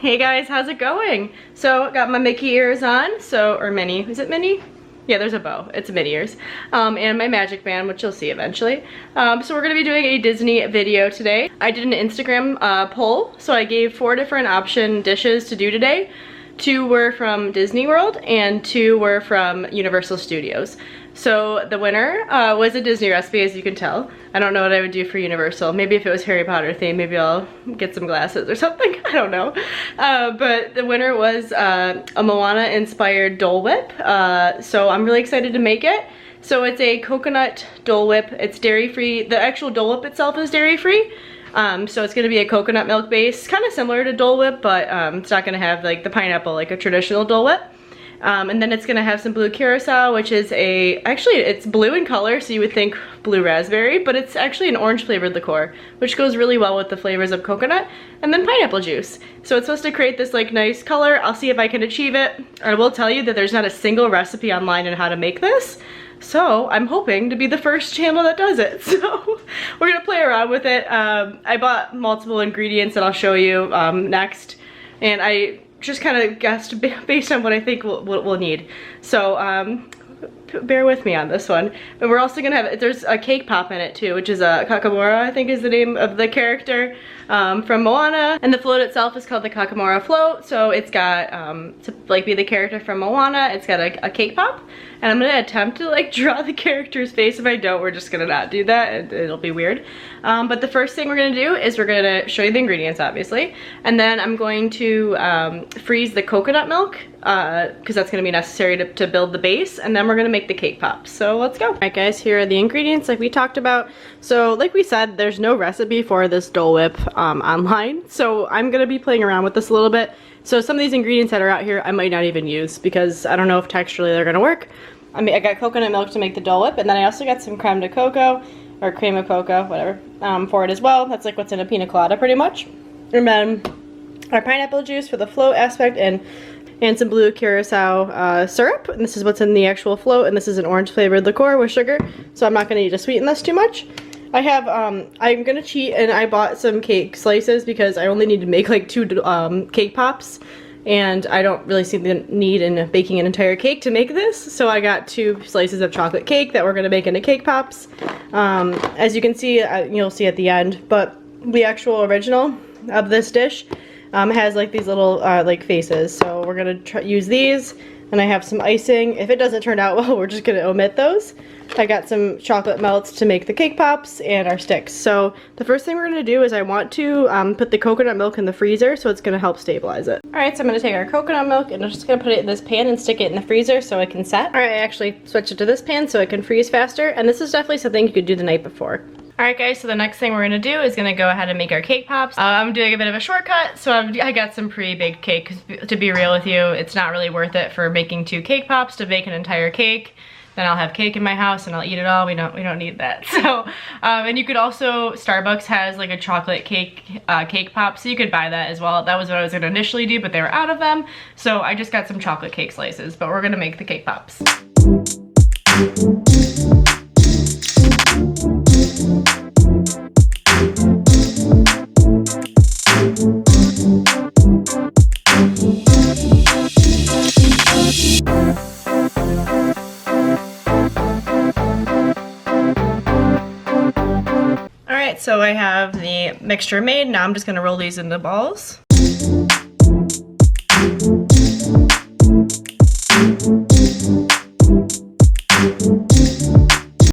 Hey guys, how's it going? So got my Mickey ears on, or mini, is it mini? Yeah, there's a bow, it's mini ears. And my magic band, which you'll see eventually. So we're gonna be doing a Disney video today. I did an Instagram poll, so I gave 4 different option dishes to do today. 2 were from Disney World and 2 were from Universal Studios. So the winner was a Disney recipe, as you can tell. I don't know what I would do for Universal. Maybe if it was Harry Potter themed, maybe I'll get some glasses or something. I don't know. But the winner was a Moana inspired Dole Whip. So I'm really excited to make it. So it's a coconut Dole Whip. It's dairy free. The actual Dole Whip itself is dairy free. So it's gonna be a coconut milk base, kind of similar to Dole Whip, but it's not gonna have like the pineapple like a traditional Dole Whip. And then it's gonna have some blue curacao, which is actually it's blue in color, so you would think blue raspberry, but it's actually an orange flavored liqueur, which goes really well with the flavors of coconut, and then pineapple juice. So it's supposed to create this like nice color. I'll see if I can achieve it. I will tell you that there's not a single recipe online on how to make this. So I'm hoping to be the first channel that does it. So we're gonna play around with it. I bought multiple ingredients that I'll show you next, and I just kind of guessed based on what I think we'll need. So bear with me on this one. But we're also gonna have, there's a cake pop in it too, which is a Kakamora, I think is the name of the character from Moana. And the float itself is called the Kakamora float. So it's got, to like be the character from Moana, it's got a cake pop. And I'm gonna attempt to like draw the character's face. If I don't, we're just gonna not do that. It'll be weird. But the first thing we're gonna do is we're gonna show you the ingredients, obviously. And then I'm going to freeze the coconut milk, because that's gonna be necessary to build the base. And then we're gonna make the cake pops. So let's go. All right guys, here are the ingredients like we talked about. So like we said, there's no recipe for this Dole Whip online. So I'm gonna be playing around with this a little bit. So some of these ingredients that are out here I might not even use because I don't know if texturally they're gonna work. I got coconut milk to make the Dole Whip, and then I also got some creme de coco, or cream of cocoa, whatever, for it as well. That's like what's in a pina colada pretty much. And then our pineapple juice for the float aspect, and some blue curacao syrup. And this is what's in the actual float, and this is an orange flavored liqueur with sugar, so I'm not gonna need to sweeten this too much. I have, I'm gonna cheat, and I bought some cake slices because I only need to make like 2 cake pops. And I don't really see the need in baking an entire cake to make this, so I got 2 slices of chocolate cake that we're gonna make into cake pops. As you can see, you'll see at the end, but the actual original of this dish has like these little like faces, so we're gonna use these. And I have some icing. If it doesn't turn out well, we're just gonna omit those. I got some chocolate melts to make the cake pops and our sticks. So the first thing we're gonna do is I want to put the coconut milk in the freezer, so it's gonna help stabilize it. All right, so I'm gonna take our coconut milk and I'm just gonna put it in this pan and stick it in the freezer so it can set. All right, I actually switched it to this pan so it can freeze faster, and this is definitely something you could do the night before. Alright guys, so the next thing we're gonna do is gonna go ahead and make our cake pops. I'm doing a bit of a shortcut, so I got some pre-baked cake, 'cause to be real with you, it's not really worth it for making 2 cake pops to bake an entire cake. Then I'll have cake in my house and I'll eat it all. We don't need that. So, and you could also, Starbucks has like a chocolate cake pop, so you could buy that as well. That was what I was gonna initially do, but they were out of them. So I just got some chocolate cake slices, but we're gonna make the cake pops. Alright, so I have the mixture made. Now I'm just gonna roll these into balls.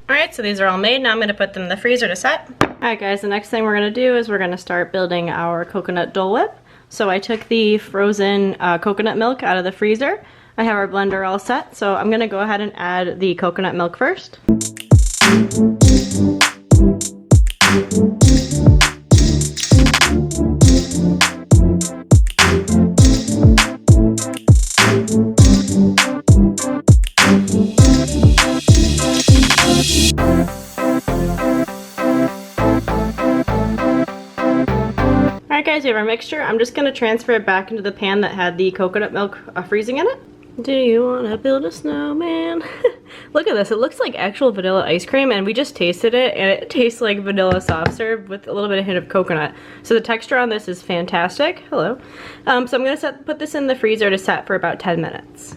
Alright, so these are all made. Now I'm gonna put them in the freezer to set. Alright guys, the next thing we're gonna do is we're gonna start building our coconut Dole Whip. So I took the frozen coconut milk out of the freezer. I have our blender all set, so I'm gonna go ahead and add the coconut milk first. Alright guys, we have our mixture. I'm just going to transfer it back into the pan that had the coconut milk freezing in it. Do you want to build a snowman? Look at this, it looks like actual vanilla ice cream, and we just tasted it and it tastes like vanilla soft serve with a little bit of hint of coconut. So the texture on this is fantastic. Hello. So I'm gonna put this in the freezer to set for about 10 minutes.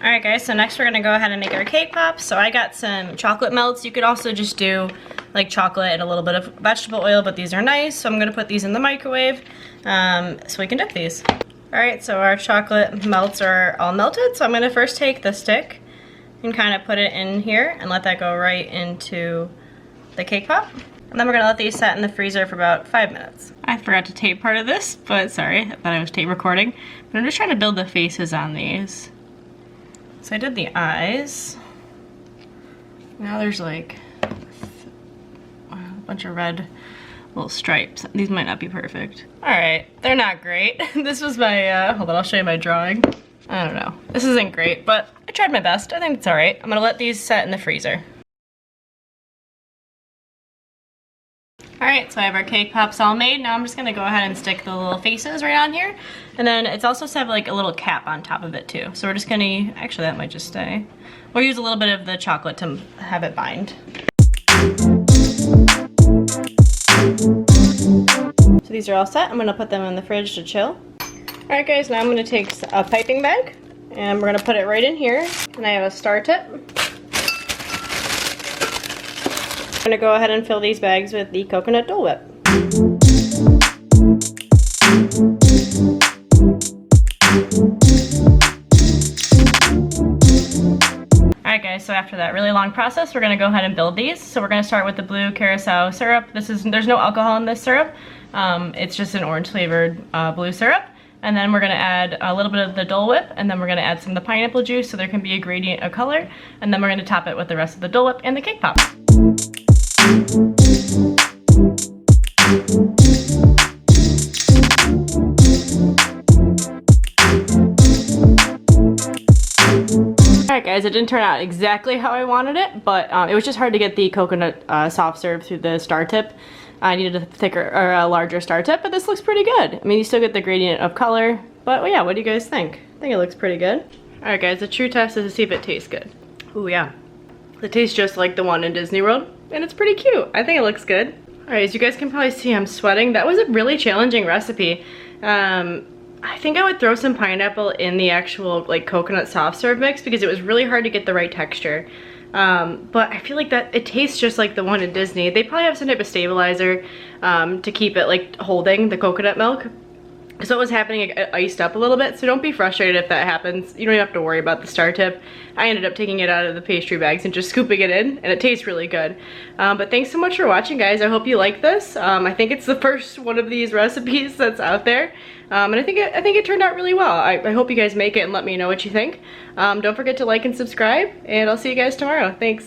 Alright guys, so next we're gonna go ahead and make our cake pops. So I got some chocolate melts. You could also just do like chocolate and a little bit of vegetable oil, but these are nice. So I'm gonna put these in the microwave so we can dip these. Alright, so our chocolate melts are all melted. So I'm gonna first take the stick and kind of put it in here and let that go right into the cake pop. And then we're gonna let these set in the freezer for about 5 minutes. I forgot to tape part of this, but sorry, I thought I was tape recording. But I'm just trying to build the faces on these. So I did the eyes. Now there's like a bunch of red little stripes. These might not be perfect. All right, they're not great. This was my, hold on, I'll show you my drawing. I don't know. This isn't great, but I tried my best. I think it's all right. I'm gonna let these set in the freezer. All right, so I have our cake pops all made. Now I'm just gonna go ahead and stick the little faces right on here. And then it's also have like a little cap on top of it too. So we're just gonna, actually that might just stay. We'll use a little bit of the chocolate to have it bind. So these are all set. I'm gonna put them in the fridge to chill. All right guys, now I'm gonna take a piping bag and we're gonna put it right in here. And I have a star tip. I'm gonna go ahead and fill these bags with the coconut Dole Whip. Alright guys, so after that really long process, we're gonna go ahead and build these. So we're gonna start with the blue curacao syrup. There's no alcohol in this syrup. It's just an orange flavored blue syrup. And then we're gonna add a little bit of the Dole Whip, and then we're gonna add some of the pineapple juice so there can be a gradient of color. And then we're gonna top it with the rest of the Dole Whip and the cake pop. Alright guys, it didn't turn out exactly how I wanted it, but it was just hard to get the coconut soft serve through the star tip. I needed a thicker or a larger star tip, but this looks pretty good. I mean, you still get the gradient of color, but well, yeah, what do you guys think? I think it looks pretty good. Alright guys, the true test is to see if it tastes good. Ooh yeah, it tastes just like the one in Disney World, and it's pretty cute. I think it looks good. Alright, as you guys can probably see, I'm sweating. That was a really challenging recipe. I think I would throw some pineapple in the actual like coconut soft serve mix because it was really hard to get the right texture. But I feel like that it tastes just like the one in Disney. They probably have some type of stabilizer to keep it like holding the coconut milk. So it was happening, it iced up a little bit, so don't be frustrated if that happens. You don't have to worry about the star tip. I ended up taking it out of the pastry bags and just scooping it in, and it tastes really good. But thanks so much for watching, guys. I hope you like this. I think it's the first one of these recipes that's out there. And I think it turned out really well. I hope you guys make it and let me know what you think. Don't forget to like and subscribe, and I'll see you guys tomorrow. Thanks.